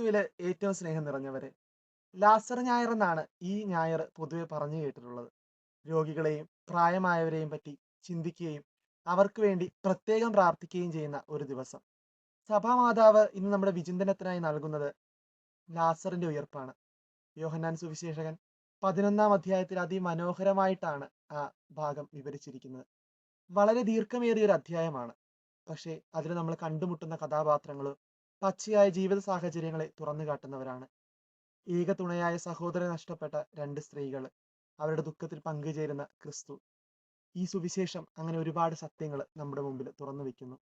ക്രിസ്തുവില് ഏറ്റവും സ്നേഹം നിറഞ്ഞവരെ, ലാസർ ഞായർ എന്നാണ് ഈ ഞായർ പൊതുവെ പറഞ്ഞു കേട്ടിട്ടുള്ളത്. രോഗികളെയും പ്രായമായവരെയും പറ്റി ചിന്തിക്കുകയും അവർക്ക് വേണ്ടി പ്രത്യേകം പ്രാർത്ഥിക്കുകയും ചെയ്യുന്ന ഒരു ദിവസം. സഭാമാതാവ് ഇന്ന് നമ്മുടെ വിചിന്തനത്തിനായി നൽകുന്നത് ലാസറിന്റെ ഉയർപ്പാണ്. യോഹന്നാൻ സുവിശേഷകൻ 11-ാം അധ്യായത്തിൽ അതിമനോഹരമായിട്ടാണ് ആ ഭാഗം വിവരിച്ചിരിക്കുന്നത്. വളരെ ദീർഘമേറിയ ഒരു അധ്യായമാണ്. പക്ഷേ അതിൽ നമ്മൾ കണ്ടുമുട്ടുന്ന കഥാപാത്രങ്ങൾ പച്ചയായ ജീവിത സാഹചര്യങ്ങളെ തുറന്നു കാട്ടുന്നവരാണ്. ഏക തുണയായ സഹോദരൻ നഷ്ടപ്പെട്ട രണ്ട് സ്ത്രീകൾ, അവരുടെ ദുഃഖത്തിൽ പങ്കുചേരുന്ന ക്രിസ്തു. ഈ സുവിശേഷം അങ്ങനെ ഒരുപാട് സത്യങ്ങൾ നമ്മുടെ മുമ്പിൽ തുറന്നു വെക്കുന്നു.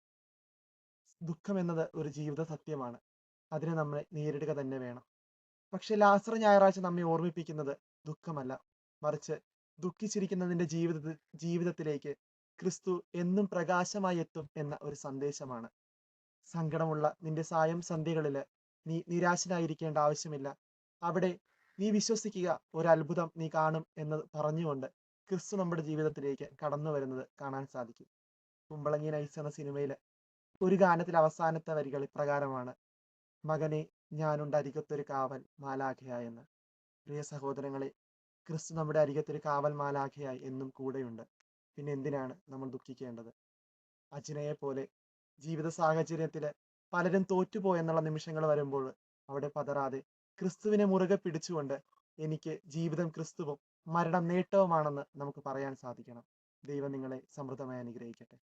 ദുഃഖം എന്നത് ഒരു ജീവിത സത്യമാണ്. അതിനെ നമ്മൾ നേരിടുക തന്നെ വേണം. പക്ഷെ ലാസർ ഞായറാഴ്ച നമ്മെ ഓർമ്മിപ്പിക്കുന്നത് ദുഃഖമല്ല, മറിച്ച് ദുഃഖിച്ചിരിക്കുന്നതിന്റെ ജീവിതത്തിലേക്ക് ക്രിസ്തു എന്നും പ്രകാശമായി എത്തും എന്ന ഒരു സന്ദേശമാണ്. സങ്കടമുള്ള നിന്റെ സായം സന്ധ്യകളില് നീ നിരാശനായിരിക്കേണ്ട ആവശ്യമില്ല. അവിടെ നീ വിശ്വസിക്കുക, ഒരു അത്ഭുതം നീ കാണും എന്ന് പറഞ്ഞുകൊണ്ട് ക്രിസ്തു നമ്മുടെ ജീവിതത്തിലേക്ക് കടന്നു വരുന്നത് കാണാൻ സാധിക്കും. കുമ്പളങ്ങി നൈറ്റ്സ് എന്ന സിനിമയില് ഒരു ഗാനത്തിൽ അവസാനത്തെ വരികൾ ഇപ്രകാരമാണ്: മകനെ, ഞാനുണ്ട് അരികത്തൊരു കാവൽ മാലാഖയായെന്ന്. പ്രിയ സഹോദരങ്ങളെ, ക്രിസ്തു നമ്മുടെ അരികത്തൊരു കാവൽ മാലാഖയായി എന്നും കൂടെയുണ്ട്. പിന്നെ എന്തിനാണ് നമ്മൾ ദുഃഖിക്കേണ്ടത്? അജ്നയെ പോലെ ജീവിത സാഹചര്യത്തില് പലരും തോറ്റുപോയെന്നുള്ള നിമിഷങ്ങൾ വരുമ്പോൾ അവിടെ പതറാതെ ക്രിസ്തുവിനെ മുറുകെ പിടിച്ചുകൊണ്ട് എനിക്ക് ജീവിതം ക്രിസ്തുവും മരണം നേട്ടവുമാണെന്ന് നമുക്ക് പറയാൻ സാധിക്കണം. ദൈവം നിങ്ങളെ സമൃദ്ധമായി അനുഗ്രഹിക്കട്ടെ.